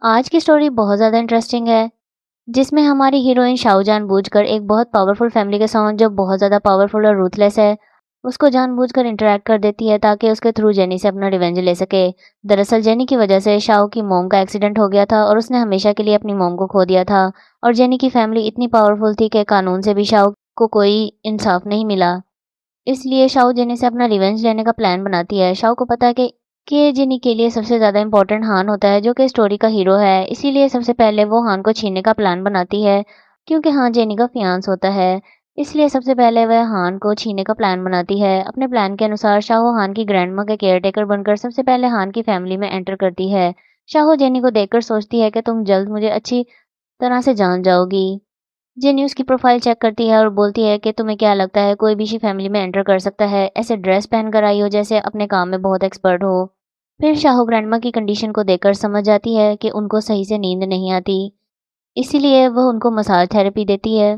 आज की स्टोरी बहुत ज़्यादा इंटरेस्टिंग है, जिसमें हमारी हीरोइन शाओ जानबूझकर एक बहुत पावरफुल फैमिली के साथ जो बहुत ज़्यादा पावरफुल और रूथलेस है, उसको जानबूझकर इंटरैक्ट कर देती है ताकि उसके थ्रू जेनी से अपना रिवेंज ले सके। दरअसल जेनी की वजह से शाओ की मॉम का एक्सीडेंट हो गया था और उसने हमेशा के लिए अपनी मॉम को खो दिया था और जेनी की फैमिली इतनी पावरफुल थी कि कानून से भी शाओ को कोई इंसाफ नहीं मिला। इसलिए शाओ जेनी से अपना रिवेंज लेने का प्लान बनाती है। शाओ को पता है कि जेनी के लिए सबसे ज़्यादा इम्पोर्टेंट हान होता है जो कि स्टोरी का हीरो है, इसीलिए सबसे पहले वो हान को छीनने का प्लान बनाती है क्योंकि हान जेनी का फियांस होता है। इसलिए सबसे पहले वह हान को छीनने का प्लान बनाती है। अपने प्लान के अनुसार शाहो हान की ग्रैंडमा के केयरटेकर बनकर सबसे पहले हान की फैमिली में एंटर करती है। शाहो जेनी को देखकर सोचती है कि तुम जल्द मुझे अच्छी तरह से जान जाओगी। जेनी उसकी प्रोफाइल चेक करती है और बोलती है कि तुम्हें क्या लगता है कोई भी इसी फैमिली में एंटर कर सकता है, ऐसे ड्रेस पहन कर आई हो जैसे अपने काम में बहुत एक्सपर्ट हो। फिर शाहू ग्रैंडमा की कंडीशन को देखकर समझ जाती है कि उनको सही से नींद नहीं आती, इसीलिए वह उनको मसाज थेरेपी देती है।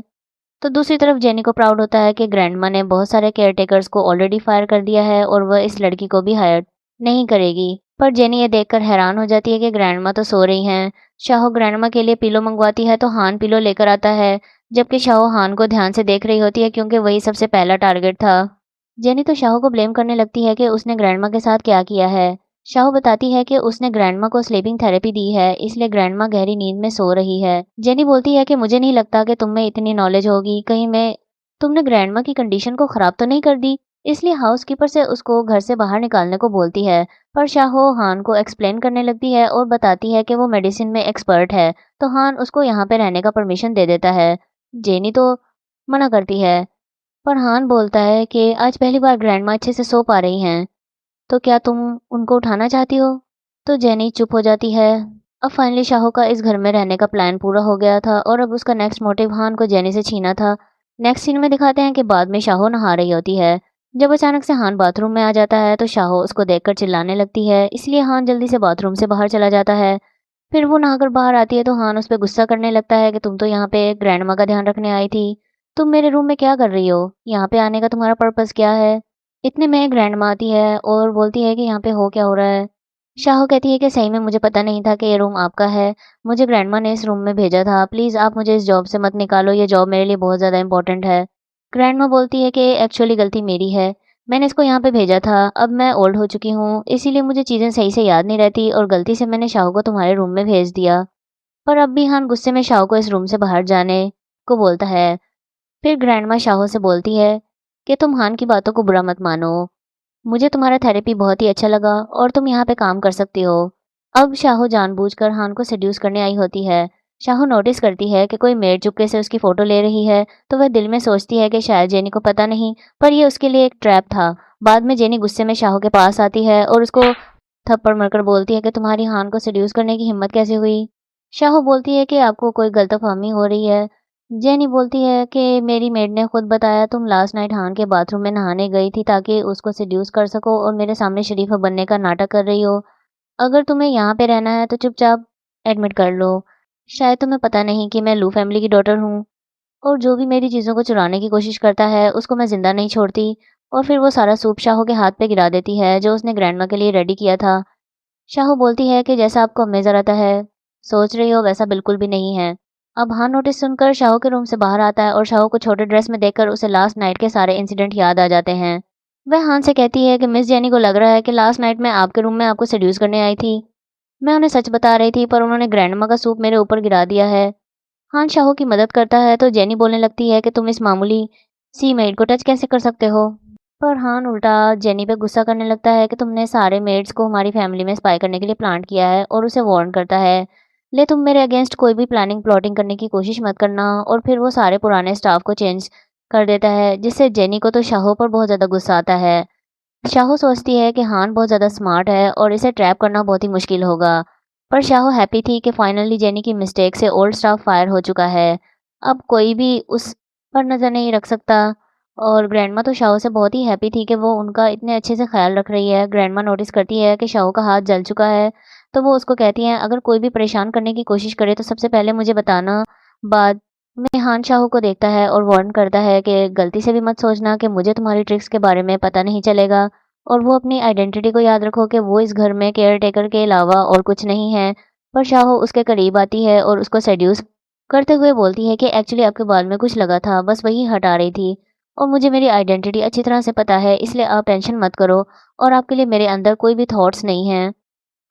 तो दूसरी तरफ जेनी को प्राउड होता है कि ग्रैंडमा ने बहुत सारे केयरटेकर्स को ऑलरेडी फायर कर दिया है और वह इस लड़की को भी हायर नहीं करेगी। पर जेनी ये देखकर हैरान हो जाती है कि ग्रैंडमा तो सो रही हैं। शाहो ग्रैंडमा के लिए पिलो मंगवाती है तो हान पिलो लेकर आता है, जबकि शाहो हान को ध्यान से देख रही होती है क्योंकि वही सबसे पहला टारगेट था। जेनी तो शाहो को ब्लेम करने लगती है कि उसने ग्रैंडमा के साथ क्या किया है। शाहो बताती है कि उसने ग्रैंडमा को स्लीपिंग थेरेपी दी है, इसलिए ग्रैंडमा गहरी नींद में सो रही है। जेनी बोलती है कि मुझे नहीं लगता कि तुम में इतनी नॉलेज होगी, कहीं मैं तुमने ग्रैंडमा की कंडीशन को खराब तो नहीं कर दी। इसलिए हाउसकीपर से उसको घर से बाहर निकालने को बोलती है। पर शाहो हान को एक्सप्लेन करने लगती है और बताती है कि वो मेडिसिन में एक्सपर्ट है, तो हान उसको यहाँ पे रहने का परमिशन दे देता है। जेनी तो मना करती है, पर हान बोलता है कि आज पहली बार ग्रैंडमा अच्छे से सो पा रही हैं, तो क्या तुम उनको उठाना चाहती हो? तो जेनी चुप हो जाती है। अब फाइनली शाहो का इस घर में रहने का प्लान पूरा हो गया था और अब उसका नेक्स्ट मोटिव हान को जेनी से छीना था। नेक्स्ट सीन में दिखाते हैं कि बाद में शाहो नहा रही होती है। जब अचानक से हान बाथरूम में आ जाता है तो शाहो उसको देखकर चिल्लाने लगती है, इसलिए हान जल्दी से बाथरूम से बाहर चला जाता है। फिर वो नहाकर बाहर आती है तो हान उस पर गुस्सा करने लगता है कि तुम तो यहाँ पे ग्रैंडमा का ध्यान रखने आई थी, तुम मेरे रूम में क्या कर रही हो? यहाँ पे आने का तुम्हारा पर्पस क्या है? इतने में ग्रैंडमा आती है और बोलती है कि यहाँ पे हो क्या हो रहा है। शाहो कहती है कि सही में मुझे पता नहीं था कि ये रूम आपका है, मुझे ग्रैंडमा ने इस रूम में भेजा था, प्लीज़ आप मुझे इस जॉब से मत निकालो, ये जॉब मेरे लिए बहुत ज़्यादा इंपॉर्टेंट है। ग्रैंडमा बोलती है कि एक्चुअली गलती मेरी है, मैंने इसको यहाँ पे भेजा था, अब मैं ओल्ड हो चुकी हूँ, इसीलिए मुझे चीज़ें सही से याद नहीं रहती और गलती से मैंने शाहो को तुम्हारे रूम में भेज दिया। पर अब भी हान गुस्से में शाहो को इस रूम से बाहर जाने को बोलता है। फिर ग्रैंडमा शाहो से बोलती है कि तुम हान की बातों को बुरा मत मानो, मुझे तुम्हारा थेरेपी बहुत ही अच्छा लगा और तुम यहाँ पे काम कर सकती हो। अब शाहो जानबूझकर हान को सेड्यूस करने आई होती है। शाहो नोटिस करती है कि कोई मेड चुपके से उसकी फोटो ले रही है, तो वह दिल में सोचती है कि शायद जेनी को पता नहीं, पर ये उसके लिए एक ट्रैप था। बाद में जेनी गुस्से में शाहो के पास आती है और उसको थप्पड़ मारकर बोलती है कि तुम्हारी हान को सेड्यूस करने की हिम्मत कैसे हुई? शाहो बोलती है कि आपको कोई गलतफहमी हो रही है। जेनी बोलती है कि मेरी मेड ने खुद बताया तुम लास्ट नाइट हान के बाथरूम में नहाने गई थी ताकि उसको सेड्यूस कर सको और मेरे सामने शरीफा बनने का नाटक कर रही हो। अगर तुम्हें यहाँ पे रहना है तो चुपचाप एडमिट कर लो। शायद तुम्हें पता नहीं कि मैं लू फैमिली की डॉटर हूँ और जो भी मेरी चीज़ों को चुराने की कोशिश करता है उसको मैं जिंदा नहीं छोड़ती। और फिर वो सारा सूप शाहो के हाथ पे गिरा देती है जो उसने ग्रैंडमा के लिए रेडी किया था। शाहू बोलती है कि जैसा आपको हमेशा आता है, सोच रही हो वैसा बिल्कुल भी नहीं है। अब हाँ नोटिस सुनकर शाहू के रूम से बाहर आता है और शाहू को छोटे ड्रेस में देखकर उसे लास्ट नाइट के सारे इंसिडेंट याद आ जाते हैं। वह हान से कहती है कि मिस जेनी को लग रहा है कि लास्ट नाइट मैं आपके रूम में आपको सेड्यूस करने आई थी। मैं उन्हें सच बता रही थी पर उन्होंने ग्रैंडमा का सूप मेरे ऊपर गिरा दिया है। हान शाहू की मदद करता है तो जेनी बोलने लगती है कि तुम इस मामूली सी मेड को टच कैसे कर सकते हो? पर हान उल्टा जेनी पे गुस्सा करने लगता है कि तुमने सारे मेड्स को हमारी फैमिली में स्पाई करने के लिए प्लांट किया है और उसे वार्न करता है, ले तुम मेरे अगेंस्ट कोई भी प्लानिंग प्लॉटिंग करने की कोशिश मत करना। और फिर वो सारे पुराने स्टाफ को चेंज कर देता है, जिससे जेनी को तो शाहो पर बहुत ज़्यादा गुस्सा आता है। शाहो सोचती है कि हान बहुत ज़्यादा स्मार्ट है और इसे ट्रैप करना बहुत ही मुश्किल होगा। पर शाहो हैप्पी थी कि फाइनली जेनी की मिस्टेक से ओल्ड स्टाफ फायर हो चुका है, अब कोई भी उस पर नज़र नहीं रख सकता। और ग्रैंडमा तो शाहो से बहुत ही हैप्पी थी कि वो उनका इतने अच्छे से ख्याल रख रही है। ग्रैंडमा नोटिस करती है कि शाहो का हाथ जल चुका है, तो वो उसको कहती हैं अगर कोई भी परेशान करने की कोशिश करे तो सबसे पहले मुझे बताना। बाद में हान शाहो को देखता है और वार्न करता है कि गलती से भी मत सोचना कि मुझे तुम्हारी ट्रिक्स के बारे में पता नहीं चलेगा और वो अपनी आइडेंटिटी को याद रखो कि वो इस घर में केयर टेकर के अलावा और कुछ नहीं है। पर शाहो उसके करीब आती है और उसको सेड्यूस करते हुए बोलती है कि एक्चुअली आपके बाल में कुछ लगा था, बस वही हटा रही थी और मुझे मेरी आइडेंटिटी अच्छी तरह से पता है, इसलिए आप टेंशन मत करो और आपके लिए मेरे अंदर कोई भी थॉट्स नहीं हैं।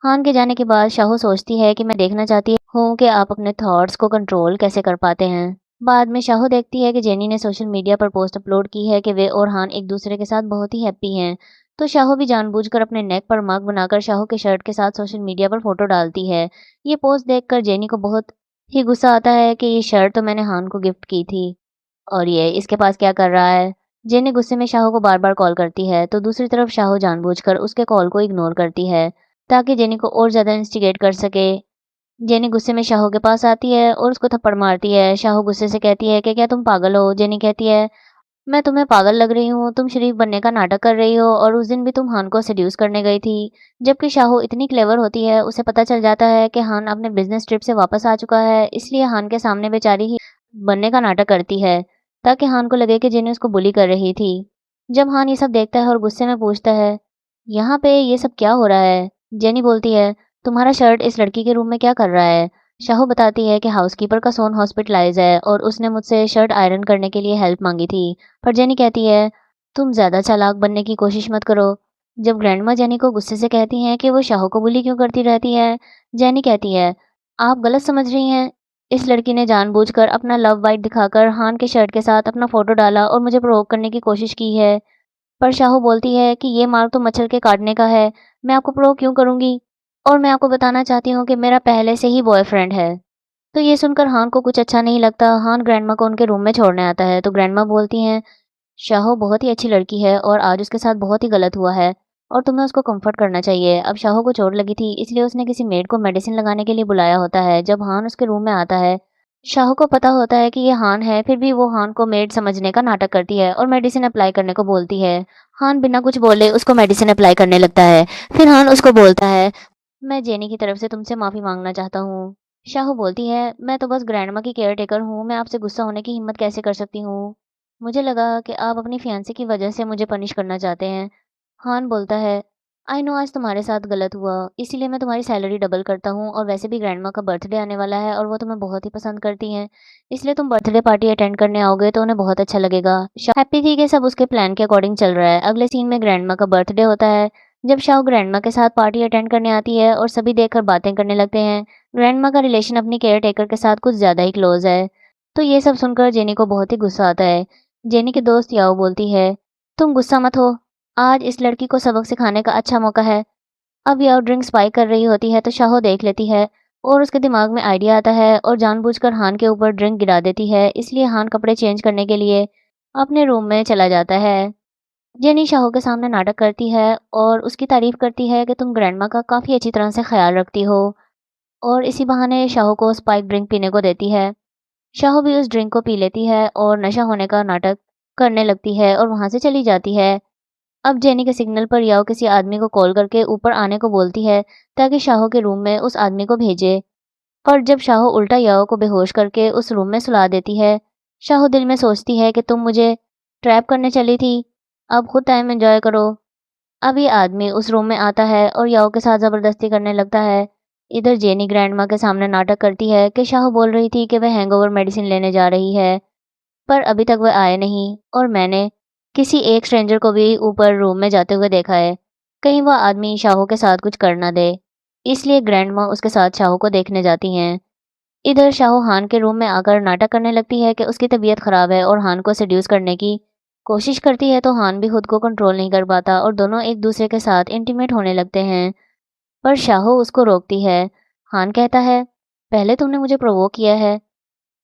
हान के जाने के बाद शाहू सोचती है कि मैं देखना चाहती हूँ कि आप अपने थॉट्स को कंट्रोल कैसे कर पाते हैं। बाद में शाहू देखती है कि जेनी ने सोशल मीडिया पर पोस्ट अपलोड की है कि वे और हान एक दूसरे के साथ बहुत ही हैप्पी हैं। तो शाहू भी जानबूझकर अपने नेक पर मार्क बनाकर शाहू के शर्ट के साथ सोशल मीडिया पर फोटो डालती है। ये पोस्ट देखकर जेनी को बहुत ही गुस्सा आता है कि ये शर्ट तो मैंने हान को गिफ्ट की थी और ये इसके पास क्या कर रहा है। जेनी गुस्से में शाहू को बार बार कॉल करती है तो दूसरी तरफ शाहू जानबूझकर उसके कॉल को इग्नोर करती है ताकि जेनी को और ज़्यादा इंस्टिगेट कर सके। जेनी गुस्से में शाहू के पास आती है और उसको थप्पड़ मारती है। शाहू गुस्से से कहती है कि क्या तुम पागल हो? जेनी कहती है, मैं तुम्हें पागल लग रही हूँ? तुम शरीफ बनने का नाटक कर रही हो और उस दिन भी तुम हान को सेड्यूस करने गई थी। जबकि शाहू इतनी क्लेवर होती है, उसे पता चल जाता है कि हान अपने बिजनेस ट्रिप से वापस आ चुका है, इसलिए हान के सामने बेचारी ही बनने का नाटक करती है ताकि हान को लगे कि जेनी उसको बुली कर रही थी। जब हान ये सब देखता है और गुस्से में पूछता है, यहाँ पे ये सब क्या हो रहा है? जेनी बोलती है, तुम्हारा शर्ट इस लड़की के रूम में क्या कर रहा है? शाहू बताती है कि हाउसकीपर का सोन हॉस्पिटलाइज है और उसने मुझसे शर्ट आयरन करने के लिए हेल्प मांगी थी। पर जेनी कहती है, तुम ज़्यादा चालाक बनने की कोशिश मत करो। जब ग्रैंडमा जेनी को गुस्से से कहती हैं कि वो शाहू को बुली क्यों करती रहती है, जेनी कहती है, आप गलत समझ रही हैं। इस लड़की ने जानबूझकर अपना लव बाइट दिखाकर हान के शर्ट के साथ अपना फोटो डाला और मुझे प्रोवोक करने की कोशिश की है। पर शाहू बोलती है कि ये मार्क तो मच्छर के काटने का है, मैं आपको प्रो क्यों करूँगी? और मैं आपको बताना चाहती हूँ कि मेरा पहले से ही बॉयफ्रेंड है। तो ये सुनकर हान को कुछ अच्छा नहीं लगता। हान ग्रैंडमा को उनके रूम में छोड़ने आता है, तो ग्रैंडमा बोलती हैं, शाहो बहुत ही अच्छी लड़की है और आज उसके साथ बहुत ही गलत हुआ है और तुम्हें उसको कंफर्ट करना चाहिए। अब शाहो को चोट लगी थी, इसलिए उसने किसी मेड को मेडिसिन लगाने के लिए बुलाया होता है। जब हान उसके रूम में आता है, शाहो को पता होता है कि ये हान है, फिर भी वो हान को मेड समझने का नाटक करती है और मेडिसिन अप्लाई करने को बोलती है। हान बिना कुछ बोले उसको मेडिसिन अप्लाई करने लगता है। फिर हान उसको बोलता है, मैं जेनी की तरफ से तुमसे माफ़ी मांगना चाहता हूँ। शाहू बोलती है, मैं तो बस ग्रैंडमा की केयर टेकर हूँ, मैं आपसे गुस्सा होने की हिम्मत कैसे कर सकती हूँ? मुझे लगा कि आप अपनी फियांसे की वजह से मुझे पनिश करना चाहते हैं। हान बोलता है, आई नो आज तुम्हारे साथ गलत हुआ, इसीलिए मैं तुम्हारी सैलरी डबल करता हूँ और वैसे भी ग्रैंडमा का बर्थडे आने वाला है और वो तुम्हें बहुत ही पसंद करती हैं, इसलिए तुम बर्थडे पार्टी अटेंड करने आओगे तो उन्हें बहुत अच्छा लगेगा। हैप्पी थी कि सब उसके प्लान के अकॉर्डिंग चल रहा है। अगले सीन में ग्रैंडमा का बर्थडे होता है। जब शाओ ग्रैंडमा के साथ पार्टी अटेंड करने आती है और सभी देखकर बातें करने लगते हैं। ग्रैंडमा का रिलेशन अपनी केयर टेकर के साथ कुछ ज़्यादा ही क्लोज है। तो ये सब सुनकर जेनी को बहुत ही गुस्सा आता है। जेनी की दोस्त याओ बोलती है, तुम गुस्सा मत हो, आज इस लड़की को सबक सिखाने का अच्छा मौका है। अब याओ ड्रिंक स्पाई कर रही होती है तो शाहो देख लेती है और उसके दिमाग में आइडिया आता है और जानबूझकर हान के ऊपर ड्रिंक गिरा देती है, इसलिए हान कपड़े चेंज करने के लिए अपने रूम में चला जाता है। जेनी शाहो के सामने नाटक करती है और उसकी तारीफ करती है कि तुम ग्रैंडमा का काफ़ी अच्छी तरह से ख्याल रखती हो और इसी बहाने शाहो को स्पाइक ड्रिंक पीने को देती है। शाहो भी उस ड्रिंक को पी लेती है और नशा होने का नाटक करने लगती है और वहाँ से चली जाती है। अब जेनी के सिग्नल पर याओ किसी आदमी को कॉल करके ऊपर आने को बोलती है ताकि शाहो के रूम में उस आदमी को भेजे। पर जब शाहो उल्टा याओ को बेहोश करके उस रूम में सुला देती है, शाहो दिल में सोचती है कि तुम मुझे ट्रैप करने चली थी, अब खुद टाइम एंजॉय करो। अब ये आदमी उस रूम में आता है और याओ के साथ ज़बरदस्ती करने लगता है। इधर जेनी ग्रैंडमा के सामने नाटक करती है कि शाह बोल रही थी कि वह हैंगओवर मेडिसिन लेने जा रही है, पर अभी तक वह आए नहीं और मैंने किसी एक स्ट्रेंजर को भी ऊपर रूम में जाते हुए देखा है। कहीं वह आदमी शाहो के साथ कुछ कर ना दे, इसलिए ग्रैंडमा उसके साथ शाहो को देखने जाती हैं। इधर शाहो हान के रूम में आकर नाटक करने लगती है कि उसकी तबीयत ख़राब है और हान को सेड्यूस करने की कोशिश करती है, तो हान भी खुद को कंट्रोल नहीं कर पाता और दोनों एक दूसरे के साथ इंटीमेट होने लगते हैं। पर शाहो उसको रोकती है। हान कहता है, पहले तुमने मुझे प्रोवोक किया है।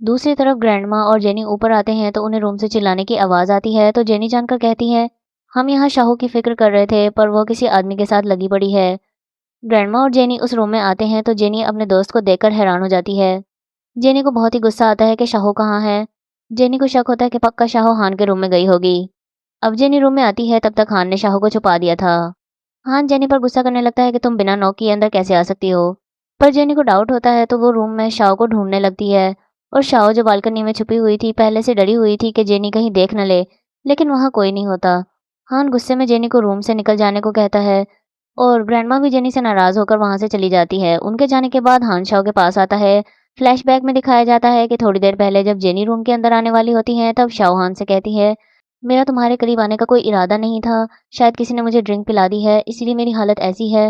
दूसरी तरफ ग्रैंडमा और जेनी ऊपर आते हैं तो उन्हें रूम से चिल्लाने की आवाज़ आती है, तो जेनी जानकर कहती है, हम यहाँ शाहो की फ़िक्र कर रहे थे पर वो किसी आदमी के साथ लगी पड़ी है। ग्रैंडमा और जेनी उस रूम में आते हैं तो जेनी अपने दोस्त को देखकर हैरान हो जाती है। जेनी को बहुत ही गुस्सा आता है कि शाहो कहाँ है। जेनी को शक होता है कि पक्का शाहो हान के रूम में गई होगी। अब जेनी रूम में आती है तब तक हान ने शाहो को छुपा दिया था। हान जेनी पर गुस्सा करने लगता है कि तुम बिना नॉक किए अंदर कैसे आ सकती हो। पर जेनी को डाउट होता है तो वो रूम में शाओ को ढूंढने लगती है और शाओ जो बालकनी में छुपी हुई थी पहले से डरी हुई थी कि जेनी कहीं देख न ले, लेकिन वहाँ कोई नहीं होता। हान गुस्से में जेनी को रूम से निकल जाने को कहता है, और ग्रैंडमा भी जेनी से नाराज़ होकर वहाँ से चली जाती है। उनके जाने के बाद हान शाओ के पास आता है। फ्लैशबैक में दिखाया जाता है कि थोड़ी देर पहले जब जेनी रूम के अंदर आने वाली होती है, तब शाओ हान से कहती है, मेरा तुम्हारे करीब आने का कोई इरादा नहीं था। शायद किसी ने मुझे ड्रिंक पिला दी है, इसीलिए मेरी हालत ऐसी है।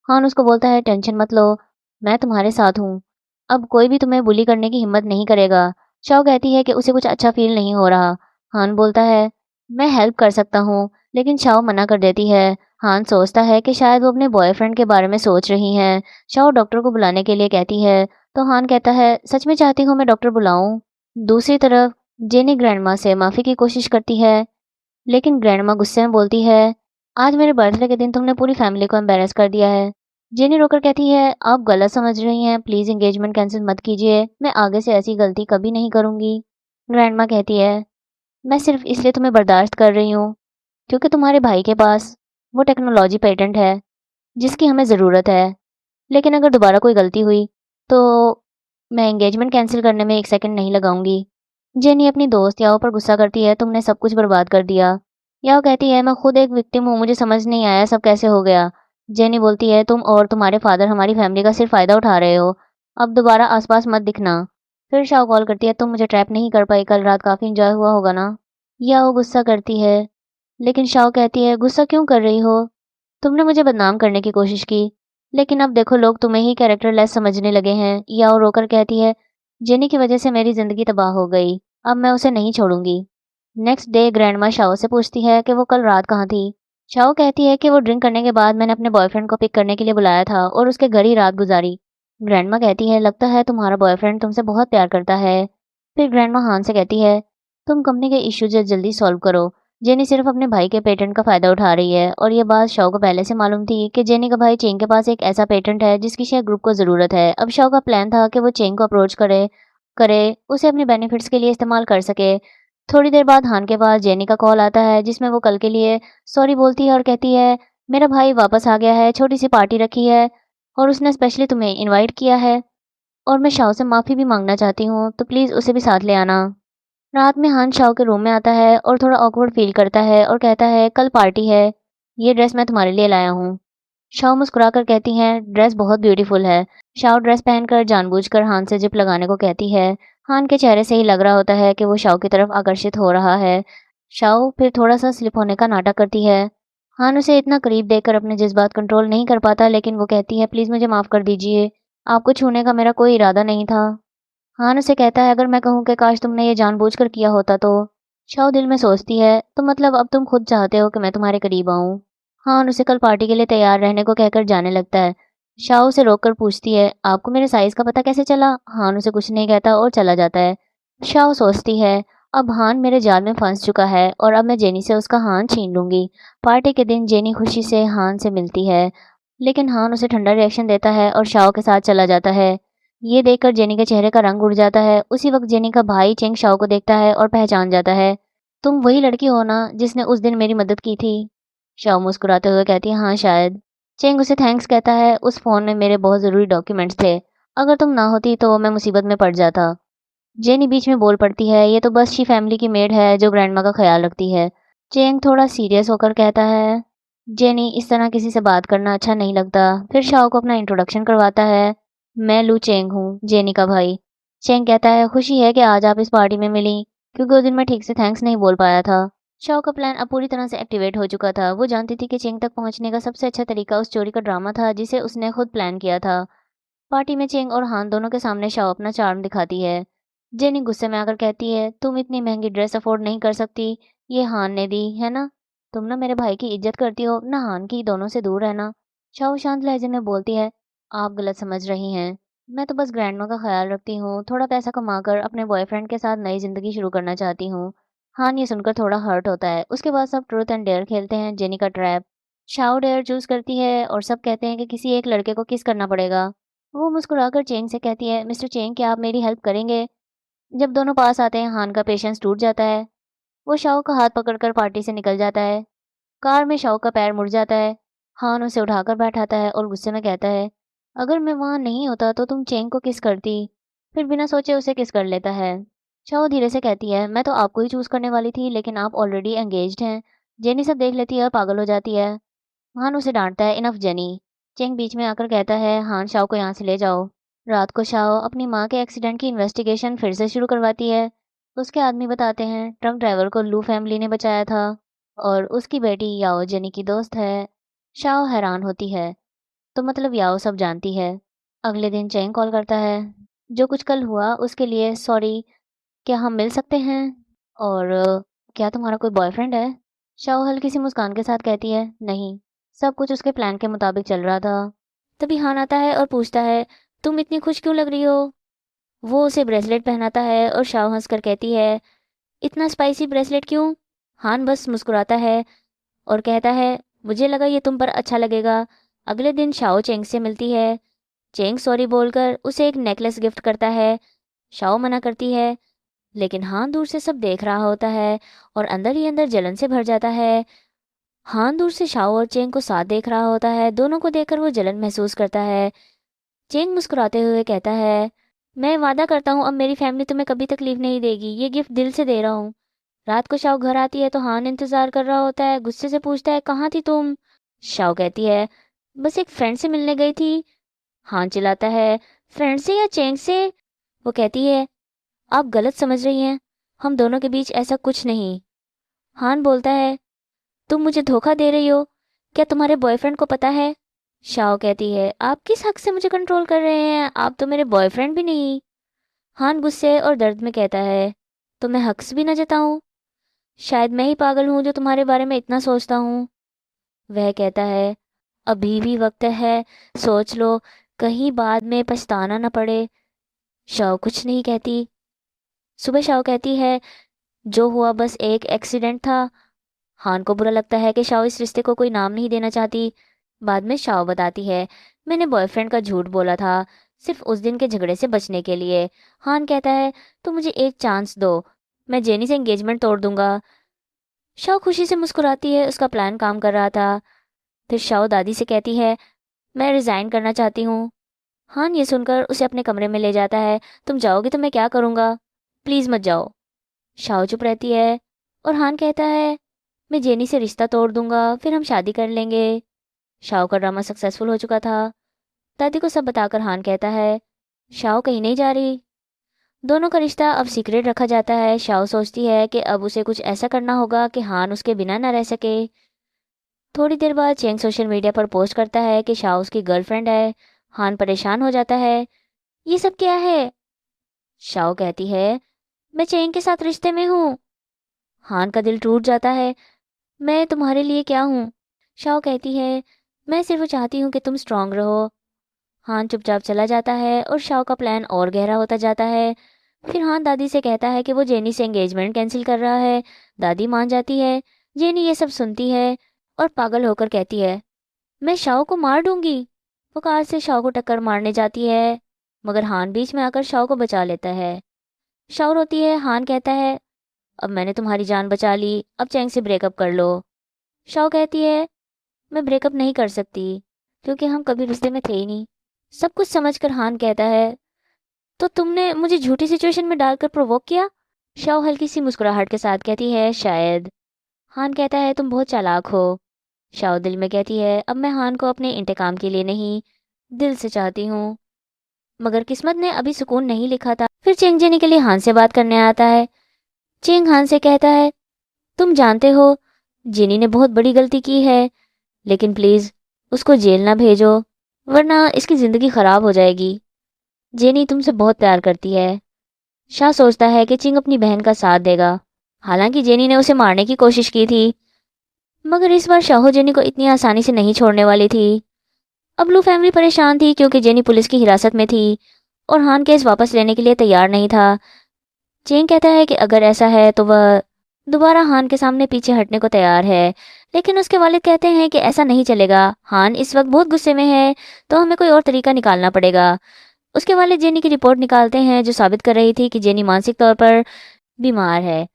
हान उसको बोलता है, टेंशन मत लो, मैं तुम्हारे साथ हूँ। अब कोई भी तुम्हें बुली करने की हिम्मत नहीं करेगा। शाओ कहती है कि उसे कुछ अच्छा फ़ील नहीं हो रहा। हान बोलता है, मैं हेल्प कर सकता हूँ, लेकिन शाओ मना कर देती है। हान सोचता है कि शायद वो अपने बॉयफ्रेंड के बारे में सोच रही हैं। शाओ डॉक्टर को बुलाने के लिए कहती है, तो हान कहता है, सच में चाहती हूँ मैं डॉक्टर बुलाऊँ? दूसरी तरफ जेनी ग्रैंडमा से माफ़ी की कोशिश करती है, लेकिन ग्रैंडमा गुस्से में बोलती है, आज मेरे बर्थडे के दिन तुमने पूरी फैमिली को एम्बैरेस कर दिया है। जेनी रोकर कहती है, आप गलत समझ रही हैं, प्लीज़ एंगेजमेंट कैंसिल मत कीजिए, मैं आगे से ऐसी गलती कभी नहीं करूँगी। ग्रैंडमा कहती है, मैं सिर्फ इसलिए तुम्हें बर्दाश्त कर रही हूँ क्योंकि तुम्हारे भाई के पास वो टेक्नोलॉजी पेटेंट है जिसकी हमें ज़रूरत है। लेकिन अगर दोबारा कोई गलती हुई तो मैं एंगेजमेंट कैंसिल करने में 1 सेकंड नहीं लगाऊंगी। जेनी अपनी दोस्त याओ पर गुस्सा करती है, तुमने सब कुछ बर्बाद कर दिया। याओ कहती है, मैं खुद एक विक्टिम हूँ, मुझे समझ नहीं आया सब कैसे हो गया। जेनी बोलती है, तुम और तुम्हारे फादर हमारी फैमिली का सिर्फ फ़ायदा उठा रहे हो। अब दोबारा आसपास मत दिखना। फिर शाओ कॉल करती है, तुम मुझे ट्रैप नहीं कर पाई, कल रात काफ़ी इंजॉय हुआ होगा ना। याओ गुस्सा करती है, लेकिन शाओ कहती है, गुस्सा क्यों कर रही हो? तुमने मुझे बदनाम करने की कोशिश की, लेकिन अब देखो लोग तुम्हें ही कैरेक्टरलेस समझने लगे हैं। याओ रोकर कहती है, जेनी की वजह से मेरी ज़िंदगी तबाह हो गई, अब मैं उसे नहीं छोड़ूंगी। नेक्स्ट डे ग्रैंडमा शाओ से पूछती है कि वो कल रात कहाँ थी। शाओ कहती है कि वो ड्रिंक करने के बाद मैंने अपने बॉयफ्रेंड को पिक करने के लिए बुलाया था और उसके घर ही रात गुजारी। ग्रैंडमा कहती है, लगता है तुम्हारा बॉयफ्रेंड तुमसे बहुत प्यार करता है। फिर ग्रैंडमा हान से कहती है, तुम कंपनी के इश्यूज जल्दी सॉल्व करो। जेनी सिर्फ अपने भाई के पेटेंट का फ़ायदा उठा रही है और ये बात शाओ को पहले से मालूम थी कि जेनी का भाई चेंग के पास एक ऐसा पेटेंट है जिसकी शायद ग्रुप को ज़रूरत है। अब शाओ का प्लान था कि वो चेंग को अप्रोच करे करे उसे अपने बेनिफिट्स के लिए इस्तेमाल कर सके। थोड़ी देर बाद हान के पास जेनी का कॉल आता है जिसमें वो कल के लिए सॉरी बोलती है और कहती है, मेरा भाई वापस आ गया है, छोटी सी पार्टी रखी है और उसने स्पेशली तुम्हें इनवाइट किया है और मैं शाओ से माफ़ी भी मांगना चाहती हूँ, तो प्लीज़ उसे भी साथ ले आना। रात में हान शाओ के रूम में आता है और थोड़ा ऑकवर्ड फील करता है और कहता है, कल पार्टी है, ये ड्रेस मैं तुम्हारे लिए लाया हूँ। शाओ मुस्कुराकर कहती हैं, ड्रेस बहुत ब्यूटीफुल है। शाओ ड्रेस पहनकर जानबूझकर हान से जिप लगाने को कहती है। हान के चेहरे से ही लग रहा होता है कि वो शाओ की तरफ आकर्षित हो रहा है। शाओ फिर थोड़ा सा स्लिप होने का नाटक करती है। हान उसे इतना करीब देखकर अपने जज्बात कंट्रोल नहीं कर पाता, लेकिन वो कहती है, प्लीज़ मुझे माफ़ कर दीजिए, आपको छूने का मेरा कोई इरादा नहीं था। हान उसे कहता है, अगर मैं कहूँ कि काश तुमने ये जानबूझकर किया होता तो? शाओ दिल में सोचती है, तो मतलब अब तुम खुद चाहते हो कि मैं तुम्हारे करीब आऊँ? हान उसे कल पार्टी के लिए तैयार रहने को कहकर जाने लगता है। शाओ उसे रोककर पूछती है, आपको मेरे साइज़ का पता कैसे चला? हान उसे कुछ नहीं कहता और चला जाता है। शाओ सोचती है, अब हान मेरे जाल में फंस चुका है और अब मैं जेनी से उसका हान छीन लूँगी। पार्टी के दिन जेनी खुशी से हान से मिलती है, लेकिन हान उसे ठंडा रिएक्शन देता है और शाओ के साथ चला जाता है। ये देखकर जेनी के चेहरे का रंग उड़ जाता है। उसी वक्त जेनी का भाई चेंग शाओ को देखता है और पहचान जाता है। तुम वही लड़की हो ना जिसने उस दिन मेरी मदद की थी? शाओ मुस्कुराते हुए कहती है, हाँ शायद। चेंग उसे थैंक्स कहता है, उस फ़ोन में मेरे बहुत ज़रूरी डॉक्यूमेंट्स थे। अगर तुम ना होती तो मैं मुसीबत में पड़ जाता। जेनी बीच में बोल पड़ती है, ये तो बस शी फैमिली की मेड है जो ग्रैंडमा का ख्याल रखती है। चेंग थोड़ा सीरियस होकर कहता है, जेनी इस तरह किसी से बात करना अच्छा नहीं लगता। फिर शाओ को अपना इंट्रोडक्शन करवाता है, मैं लू चेंग हूँ, जेनी का भाई। चेंग कहता है, खुशी है कि आज आप इस पार्टी में मिली, क्योंकि उस दिन मैं ठीक से थैंक्स नहीं बोल पाया था। शाओ का प्लान अब पूरी तरह से एक्टिवेट हो चुका था। वो जानती थी कि चेंग तक पहुंचने का सबसे अच्छा तरीका उस चोरी का ड्रामा था जिसे उसने खुद प्लान किया था। पार्टी में चेंग और हान दोनों के सामने शाओ अपना चार्म दिखाती है। जेनी गुस्से में आकर कहती है, तुम इतनी महंगी ड्रेस अफोर्ड नहीं कर सकती, ये हान ने दी है ना? तुम ना मेरे भाई की इज्जत करती हो ना हान की, दोनों से दूर रहना। शाओ शांत लहजे में बोलती है, आप गलत समझ रही हैं, मैं तो बस ग्रैंडमा का ख्याल रखती हूँ, थोड़ा पैसा कमाकर अपने बॉयफ्रेंड के साथ नई जिंदगी शुरू करना चाहती हूँ। हान ये सुनकर थोड़ा हर्ट होता है। उसके बाद सब ट्रूथ एंड डेयर खेलते हैं, जेनी का ट्रैप। शाओ डेयर चूज करती है और सब कहते हैं कि किसी एक लड़के को किस करना पड़ेगा। वो मुस्कुराकर चेंग से कहती है, मिस्टर चेंग क्या आप मेरी हेल्प करेंगे? जब दोनों पास आते हैं हान का पेशेंस टूट जाता है। वो शाओ का हाथ पकड़कर पार्टी से निकल जाता है। कार में शाओ का पैर मुड़ जाता है। हान उसे उठाकर बैठाता है और गुस्से में कहता है, अगर मैं वहाँ नहीं होता तो तुम चेंग को किस करती? फिर बिना सोचे उसे किस कर लेता है। शाओ धीरे से कहती है, मैं तो आपको ही चूज करने वाली थी, लेकिन आप ऑलरेडी एंगेज्ड हैं। जेनी सब देख लेती है और पागल हो जाती है। हान उसे डांटता है, इनफ जेनी। चेंग बीच में आकर कहता है, हान शाओ को यहाँ से ले जाओ। रात को शाओ अपनी माँ के एक्सीडेंट की इन्वेस्टिगेशन फिर से शुरू करवाती है। उसके आदमी बताते हैं ट्रक ड्राइवर को लू फैमिली ने बचाया था और उसकी बेटी याओ जेनी की दोस्त है। शाओ हैरान होती है, तो मतलब याओ सब जानती है। अगले दिन चेंग कॉल करता है, जो कुछ कल हुआ उसके लिए सॉरी, क्या हम मिल सकते हैं? और क्या तुम्हारा कोई बॉयफ्रेंड है? शाओ हल्की सी मुस्कान के साथ कहती है, नहीं, सब कुछ उसके प्लान के मुताबिक चल रहा था। तभी हान आता है और पूछता है, तुम इतनी खुश क्यों लग रही हो? वो उसे ब्रेसलेट पहनाता है और शाओ हंसकर कहती है, इतना स्पाइसी ब्रेसलेट क्यों? हान बस मुस्कुराता है और कहता है, मुझे लगा ये तुम पर अच्छा लगेगा। अगले दिन शाओ चेंग से मिलती है। चेंग सॉरी बोलकर उसे एक नेकलेस गिफ्ट करता है। शाओ मना करती है, लेकिन हान दूर से सब देख रहा होता है और अंदर ही अंदर जलन से भर जाता है। हान दूर से शाओ और चेंग को साथ देख रहा होता है। दोनों को देखकर वो जलन महसूस करता है। चेंग मुस्कुराते हुए कहता है, मैं वादा करता हूँ अब मेरी फैमिली तुम्हें कभी तकलीफ नहीं देगी, ये गिफ्ट दिल से दे रहा हूँ। रात को शाओ घर आती है तो हान इंतजार कर रहा होता है। गुस्से से पूछता है, कहाँ थी तुम? शाओ कहती है, बस एक फ्रेंड से मिलने गई थी। हान चिल्लाता है, फ्रेंड से या चेंग से? वो कहती है, आप गलत समझ रही हैं, हम दोनों के बीच ऐसा कुछ नहीं। हान बोलता है, तुम मुझे धोखा दे रही हो, क्या तुम्हारे बॉयफ्रेंड को पता है? शाओ कहती है, आप किस हक से मुझे कंट्रोल कर रहे हैं, आप तो मेरे बॉयफ्रेंड भी नहीं। हान गुस्से और दर्द में कहता है, तो मैं हक्स भी न जताऊं? शायद मैं ही पागल हूं जो तुम्हारे बारे में इतना सोचता हूँ। वह कहता है, अभी भी वक्त है, सोच लो, कहीं बाद में पछताना न पड़े। शाओ कुछ नहीं कहती। सुबह शाओ कहती है, जो हुआ बस एक एक्सीडेंट था। हान को बुरा लगता है कि शाओ इस रिश्ते को कोई नाम नहीं देना चाहती। बाद में शाओ बताती है, मैंने बॉयफ्रेंड का झूठ बोला था, सिर्फ उस दिन के झगड़े से बचने के लिए। हान कहता है, तो मुझे एक चांस दो, मैं जेनी से एंगेजमेंट तोड़ दूंगा। शाओ खुशी से मुस्कुराती है, उसका प्लान काम कर रहा था। फिर शाओ दादी से कहती है, मैं रिजाइन करना चाहती हूँ। हान ये सुनकर उसे अपने कमरे में ले जाता है। तुम जाओगी तो मैं क्या करूँगा, प्लीज़ मत जाओ। शाओ चुप रहती है और हान कहता है, मैं जेनी से रिश्ता तोड़ दूंगा, फिर हम शादी कर लेंगे। शाओ का ड्रामा सक्सेसफुल हो चुका था। दादी को सब बताकर हान कहता है, शाओ कहीं नहीं जा रही। दोनों का रिश्ता अब सीक्रेट रखा जाता है। शाओ सोचती है कि अब उसे कुछ ऐसा करना होगा कि हान उसके बिना न रह सके। थोड़ी देर बाद चेंग सोशल मीडिया पर पोस्ट करता है कि शाओ उसकी गर्लफ्रेंड है। हान परेशान हो जाता है, ये सब क्या है? शाओ कहती है, मैं चेंग के साथ रिश्ते में हूँ। हान का दिल टूट जाता है, मैं तुम्हारे लिए क्या हूँ? शाओ कहती है, मैं सिर्फ चाहती हूँ कि तुम स्ट्रांग रहो। हान चुपचाप चला जाता है और शाओ का प्लान और गहरा होता जाता है। फिर हान दादी से कहता है कि वो जेनी से एंगेजमेंट कैंसिल कर रहा है। दादी मान जाती है। जेनी ये सब सुनती है और पागल होकर कहती है, मैं शाओ को मार दूंगी। वो कार से शाओ को टक्कर मारने जाती है, मगर हान बीच में आकर शाओ को बचा लेता है। शाओ रोती है। हान कहता है, अब मैंने तुम्हारी जान बचा ली, अब चैंग से ब्रेकअप कर लो। शाओ कहती है, मैं ब्रेकअप नहीं कर सकती, क्योंकि हम कभी रिश्ते में थे ही नहीं। सब कुछ समझकर हान कहता है, तो तुमने मुझे झूठी सिचुएशन में डालकर प्रोवोक किया? शाओ हल्की सी मुस्कुराहट के साथ कहती है, शायद। हान कहता है, तुम बहुत चालाक हो। शाओ दिल में कहती है, अब मैं हान को अपने इंतकाम के लिए नहीं, दिल से चाहती हूँ। मगर किस्मत ने अभी सुकून नहीं लिखा था। फिर चेंग जेनी के लिए हान से बात करने आता है। चेंग हान से कहता है, तुम जानते हो जेनी ने बहुत बड़ी गलती की है, लेकिन प्लीज उसको जेल ना भेजो, वरना इसकी जिंदगी खराब हो जाएगी। जेनी तुमसे बहुत प्यार करती है। शाह सोचता है कि चिंग अपनी बहन का साथ देगा। हालांकि जेनी ने उसे मारने की कोशिश की थी, मगर इस बार शाहो जेनी को इतनी आसानी से नहीं छोड़ने वाली थी। अब लू फैमिली परेशान थी क्योंकि जेनी पुलिस की हिरासत में थी और हान केस वापस लेने के लिए तैयार नहीं था। चेंग कहता है कि अगर ऐसा है तो वह दोबारा हान के सामने पीछे हटने को तैयार है, लेकिन उसके वालिद कहते हैं कि ऐसा नहीं चलेगा, हान इस वक्त बहुत गुस्से में है, तो हमें कोई और तरीका निकालना पड़ेगा। उसके वालिद जेनी की रिपोर्ट निकालते हैं जो साबित कर रही थी कि जेनी मानसिक तौर पर बीमार है।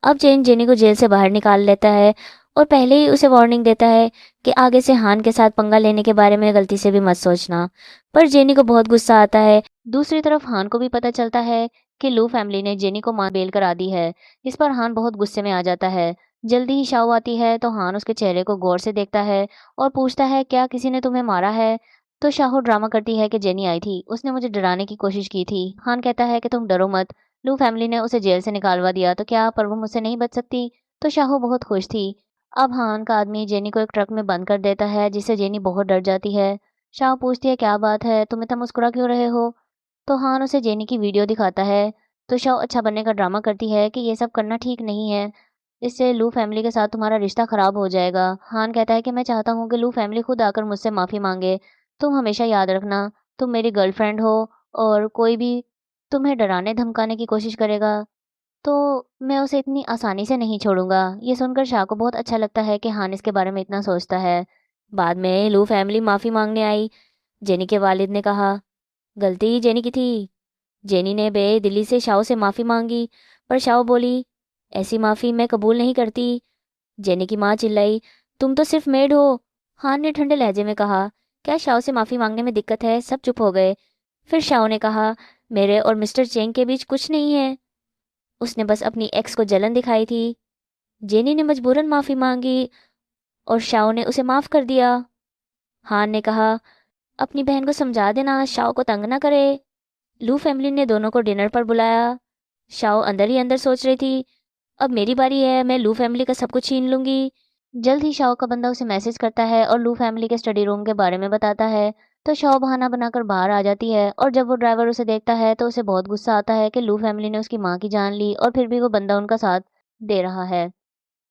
अब चेंग जेनी को जेल से बाहर निकाल लेता है और पहले ही उसे वार्निंग देता है कि आगे से हान के साथ पंगा लेने के बारे में गलती से भी मत सोचना। पर जेनी को बहुत गुस्सा आता है। दूसरी तरफ हान को भी पता चलता है कि लू फैमिली ने जेनी को मार बेल करा दी है। इस पर हान बहुत गुस्से में आ जाता है। जल्दी ही शाओ आती है तो हान उसके चेहरे को गौर से देखता है और पूछता है, क्या किसी ने तुम्हें मारा है? तो शाहो ड्रामा करती है कि जेनी आई थी, उसने मुझे डराने की कोशिश की थी। हान कहता है कि तुम डरो मत, लू फैमिली ने उसे जेल से निकालवा दिया तो क्या पर वो मुझसे नहीं बच सकती? तो शाहो बहुत खुश थी। अब हान का आदमी जेनी को एक ट्रक में बंद कर देता है, जिससे जेनी बहुत डर जाती है। शाहो पूछती है, क्या बात है, तुम इतना मुस्कुरा क्यों रहे हो? तो हान उसे जेनी की वीडियो दिखाता है। तो शाओ अच्छा बनने का ड्रामा करती है कि ये सब करना ठीक नहीं है, इससे लू फैमिली के साथ तुम्हारा रिश्ता खराब हो जाएगा। हान कहता है कि मैं चाहता हूँ कि लू फैमिली खुद आकर मुझसे माफ़ी मांगे। तुम हमेशा याद रखना, तुम मेरी गर्लफ्रेंड हो और कोई भी तुम्हें डराने धमकाने की कोशिश करेगा तो मैं उसे इतनी आसानी से नहीं छोड़ूंगा। ये सुनकर शाह को बहुत अच्छा लगता है कि हान इसके बारे में इतना सोचता है। बाद में लू फैमिली माफ़ी मांगने आई। जेनी के वालिद ने कहा, गलती जेनी की थी। जेनी ने बेदिली से शाओ से माफ़ी मांगी, पर शाओ बोली, ऐसी माफ़ी मैं कबूल नहीं करती। जेनी की माँ चिल्लाई, तुम तो सिर्फ मेड हो। हान ने ठंडे लहजे में कहा, क्या शाओ से माफ़ी मांगने में दिक्कत है? सब चुप हो गए। फिर शाओ ने कहा, मेरे और मिस्टर चेंग के बीच कुछ नहीं है, उसने बस अपनी एक्स को जलन दिखाई थी। जेनी ने मजबूरन माफ़ी मांगी और शाओ ने उसे माफ़ कर दिया। हान ने कहा, अपनी बहन को समझा देना, शाओ को तंग ना करे। लू फैमिली ने दोनों को डिनर पर बुलाया। शाओ अंदर ही अंदर सोच रही थी, अब मेरी बारी है, मैं लू फैमिली का सब कुछ छीन लूंगी। जल्द ही शाओ का बंदा उसे मैसेज करता है और लू फैमिली के स्टडी रूम के बारे में बताता है। तो शाओ बहाना बनाकर बाहर आ जाती है और जब वो ड्राइवर उसे देखता है तो उसे बहुत गुस्सा आता है कि लू फैमिली ने उसकी माँ की जान ली और फिर भी वो बंदा उनका साथ दे रहा है।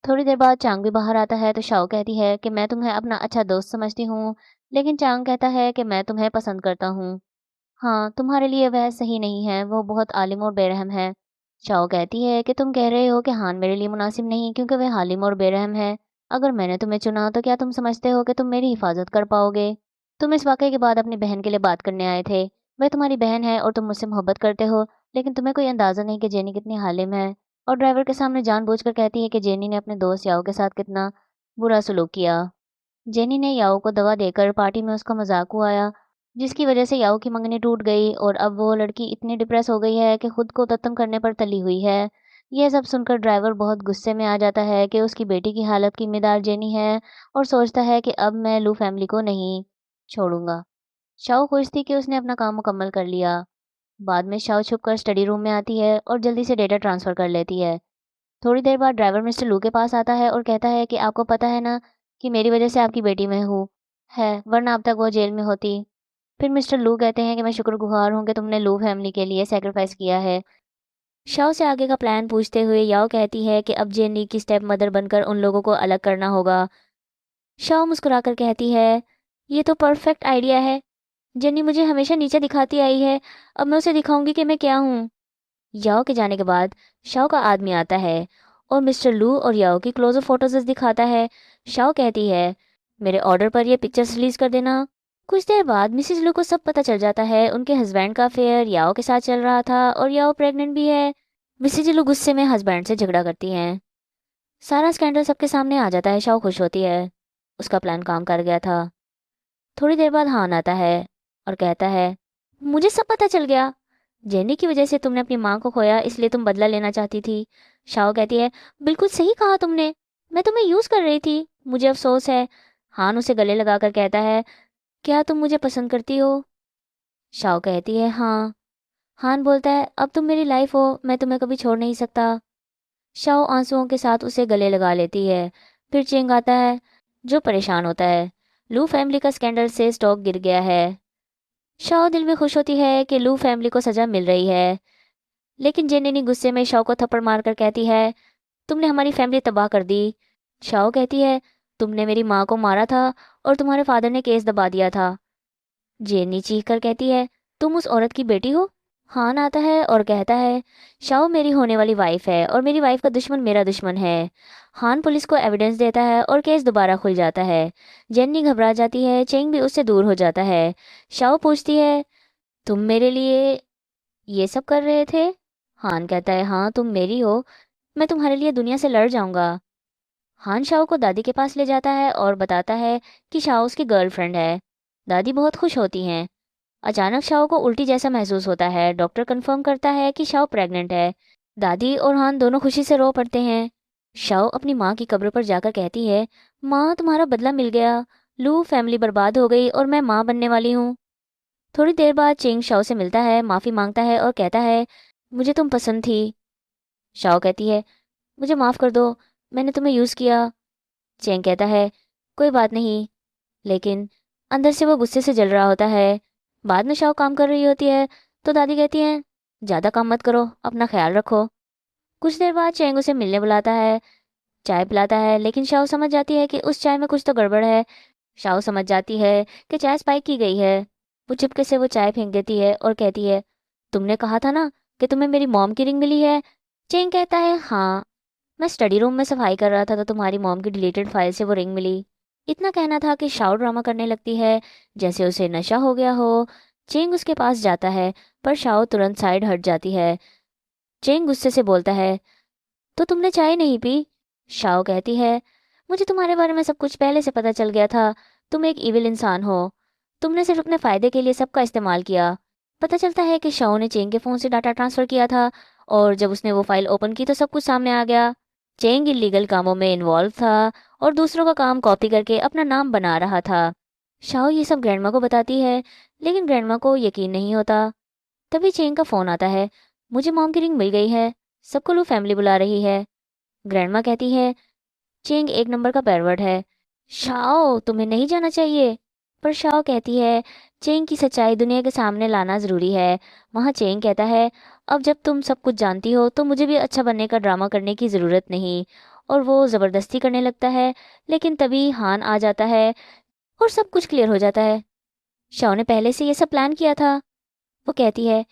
थोड़ी देर बाद चांग भी बाहर आता है तो शाओ कहती है कि मैं तुम्हें अपना अच्छा दोस्त समझती हूँ, लेकिन चांग कहता है कि मैं तुम्हें पसंद करता हूँ। हाँ, तुम्हारे लिए वह सही नहीं है, वो बहुत आलिम और बेरहम है। शाओ कहती है कि तुम कह रहे हो कि हान मेरे लिए मुनासिब नहीं क्योंकि वह हालिम और बेरहम है। अगर मैंने तुम्हें चुना तो क्या तुम समझते हो कि तुम मेरी हिफाजत कर पाओगे? तुम इस वाकये के बाद अपनी बहन के लिए बात करने आए थे। वह तुम्हारी बहन है और तुम मुझसे मोहब्बत करते हो, लेकिन तुम्हें कोई अंदाज़ा नहीं कि जेनी कितनी हालिम है। और ड्राइवर के सामने जानबूझकर कहती है कि जेनी ने अपने दोस्त याओ के साथ कितना बुरा सलूक किया। जेनी ने याओ को दवा देकर पार्टी में उसका मजाक उड़ाया, जिसकी वजह से याओ की मंगनी टूट गई और अब वो लड़की इतनी डिप्रेस हो गई है कि खुद को खत्म करने पर तली हुई है। यह सब सुनकर ड्राइवर बहुत गुस्से में आ जाता है कि उसकी बेटी की हालत की जिम्मेदार जेनी है और सोचता है कि अब मैं लू फैमिली को नहीं छोड़ूंगा। शाओ खुश थी कि उसने अपना काम मुकम्मल कर लिया। बाद में शाओ छुपकर स्टडी रूम में आती है और जल्दी से डेटा ट्रांसफ़र कर लेती है। थोड़ी देर बाद ड्राइवर मिस्टर लू के पास आता है और कहता है कि आपको पता है ना कि मेरी वजह से आपकी बेटी में हूँ है, वरना अब तक वो जेल में होती। फिर मिस्टर लू कहते हैं कि मैं शुक्रगुजार हूँ कि तुमने लू फैमिली के लिए सेक्रीफाइस किया है। शाओ से आगे का प्लान पूछते हुए याओ कहती है कि अब जेनी की स्टेप मदर बनकर उन लोगों को अलग करना होगा। शाओ मुस्कुराकर कहती है, ये तो परफेक्ट आइडिया है। जेनी मुझे हमेशा नीचे दिखाती आई है, अब मैं उसे दिखाऊंगी कि मैं क्या हूँ। याओ के जाने के बाद शाओ का आदमी आता है और मिस्टर लू और याओ की क्लोजअप फोटोज दिखाता है। शाओ कहती है, मेरे ऑर्डर पर ये पिक्चर्स रिलीज कर देना। कुछ देर बाद मिसिज लू को सब पता चल जाता है, उनके हस्बैंड का अफेयर याओ के साथ चल रहा था और याओ प्रेग्नेंट भी है। मिसिज लू गुस्से में हस्बैंड से झगड़ा करती हैं। सारा स्कैंडल सबके सामने आ जाता है। शाओ खुश होती है, उसका प्लान काम कर गया था। थोड़ी देर बाद हान आता है और कहता है, मुझे सब पता चल गया। जेनी की वजह से तुमने अपनी माँ को खोया, इसलिए तुम बदला लेना चाहती थी। शाओ कहती है, बिल्कुल सही कहा तुमने, मैं तुम्हें यूज़ कर रही थी, मुझे अफसोस है। हान उसे गले लगाकर कहता है, क्या तुम मुझे पसंद करती हो? शाओ कहती है, हाँ। हान बोलता है, अब तुम मेरी लाइफ हो, मैं तुम्हें कभी छोड़ नहीं सकता। शाओ आंसुओं के साथ उसे गले लगा लेती है। फिर चेंग आता है, जो परेशान होता है। लू फैमिली का स्कैंडल से स्टॉक गिर गया है। शाओ दिल में खुश होती है कि लू फैमिली को सज़ा मिल रही है, लेकिन जेनिनी गुस्से में शाओ को थप्पड़ मारकर कहती है, तुमने हमारी फैमिली तबाह कर दी। शाओ कहती है, तुमने मेरी माँ को मारा था और तुम्हारे फादर ने केस दबा दिया था। जेनी चीख कर कहती है, तुम उस औरत की बेटी हो? हान आता है और कहता है, शाओ मेरी होने वाली वाइफ है और मेरी वाइफ का दुश्मन मेरा दुश्मन है। हान पुलिस को एविडेंस देता है और केस दोबारा खुल जाता है। जेन्नी घबरा जाती है, चेंग भी उससे दूर हो जाता है। शाओ पूछती है, तुम मेरे लिए ये सब कर रहे थे? हान कहता है, हाँ, तुम मेरी हो, मैं तुम्हारे लिए दुनिया से लड़ जाऊंगा। हान शाओ को दादी के पास ले जाता है और बताता है कि शाओ उसकी गर्लफ्रेंड है। दादी बहुत खुश होती हैं। अचानक शाओ को उल्टी जैसा महसूस होता है। डॉक्टर कंफर्म करता है कि शाओ प्रेग्नेंट है। दादी और हान दोनों खुशी से रो पड़ते हैं। शाओ अपनी माँ की कब्र पर जाकर कहती है, माँ तुम्हारा बदला मिल गया, लू फैमिली बर्बाद हो गई और मैं माँ बनने वाली हूँ। थोड़ी देर बाद चेंग शाओ से मिलता है, माफ़ी मांगता है और कहता है, मुझे तुम पसंद थी। शाओ कहती है, मुझे माफ़ कर दो, मैंने तुम्हें यूज़ किया। चेंग कहता है, कोई बात नहीं, लेकिन अंदर से वो गुस्से से जल रहा होता है। बाद में शाओ काम कर रही होती है तो दादी कहती है, ज़्यादा काम मत करो, अपना ख्याल रखो। कुछ देर बाद चेंग उसे मिलने बुलाता है, चाय पिलाता है, लेकिन शाओ समझ जाती है कि उस चाय में कुछ तो गड़बड़ है। शाओ समझ जाती है कि चाय स्पाइक की गई है। वो चुपके से वो चाय फेंक देती है और कहती है, तुमने कहा था ना कि तुम्हें मेरी मॉम की रिंग मिली है। चेंग कहता है, हाँ, मैं स्टडी रूम में सफाई कर रहा था तो तुम्हारी मॉम की डिलीटेड फाइल से वो रिंग मिली। इतना कहना था कि शाओ ड्रामा करने लगती है जैसे उसे नशा हो गया हो। चेंग उसके पास जाता है पर शाओ तुरंत साइड हट जाती है। चेंग गुस्से से बोलता है, तो तुमने चाय नहीं पी? शाओ कहती है, मुझे तुम्हारे बारे में सब कुछ पहले से पता चल गया था। तुम एक इविल इंसान हो। तुमने सिर्फ अपने फायदे के लिए सबका इस्तेमाल किया। पता चलता है कि शाओ ने चेंग के फ़ोन से डाटा ट्रांसफ़र किया था और जब उसने वो फाइल ओपन की तो सब कुछ सामने आ गया। चेंग इलीगल कामों में इन्वॉल्व था और दूसरों का काम कॉपी करके अपना नाम बना रहा था। शाओ ये सब ग्रैंडमा को बताती है, लेकिन ग्रैंडमा को यकीन नहीं होता। तभी चेंग का फ़ोन आता है, मुझे मॉम की रिंग मिल गई है, सबको लू फैमिली बुला रही है। ग्रैंडमा कहती है, चेंग एक नंबर का परवर्ट है, शाओ तुम्हें नहीं जाना चाहिए। पर शाओ कहती है, चेंग की सच्चाई दुनिया के सामने लाना ज़रूरी है। वहाँ चेंग कहता है, अब जब तुम सब कुछ जानती हो तो मुझे भी अच्छा बनने का ड्रामा करने की ज़रूरत नहीं। और वो ज़बरदस्ती करने लगता है, लेकिन तभी हान आ जाता है और सब कुछ क्लियर हो जाता है। शाओ ने पहले से ये सब प्लान किया था। वो कहती है,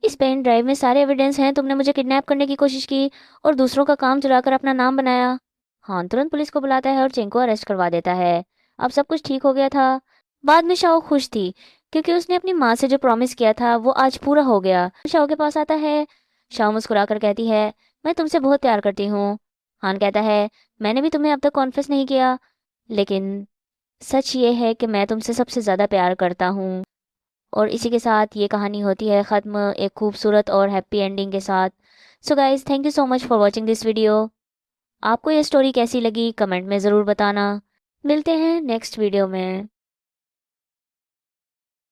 इस पेन ड्राइव में सारे एविडेंस हैं, तुमने मुझे किडनैप करने की कोशिश की और दूसरों का काम चुराकर अपना नाम बनाया। हान तुरंत पुलिस को बुलाता है और चेंग को अरेस्ट करवा देता है। अब सब कुछ ठीक हो गया था। बाद में शाओ खुश थी क्योंकि उसने अपनी माँ से जो प्रॉमिस किया था वो आज पूरा हो गया। शाओ के पास आता है। शाओ मुस्कुराकर कहती है, मैं तुमसे बहुत प्यार करती हूँ। हान कहता है, मैंने भी तुम्हें अब तक कॉन्फेस नहीं किया, लेकिन सच ये है कि मैं तुमसे सबसे ज़्यादा प्यार करता हूँ। और इसी के साथ ये कहानी होती है ख़त्म, एक खूबसूरत और हैप्पी एंडिंग के साथ। So guys, thank you so much for watching this video. आपको ये स्टोरी कैसी लगी कमेंट में ज़रूर बताना। मिलते हैं नेक्स्ट वीडियो में।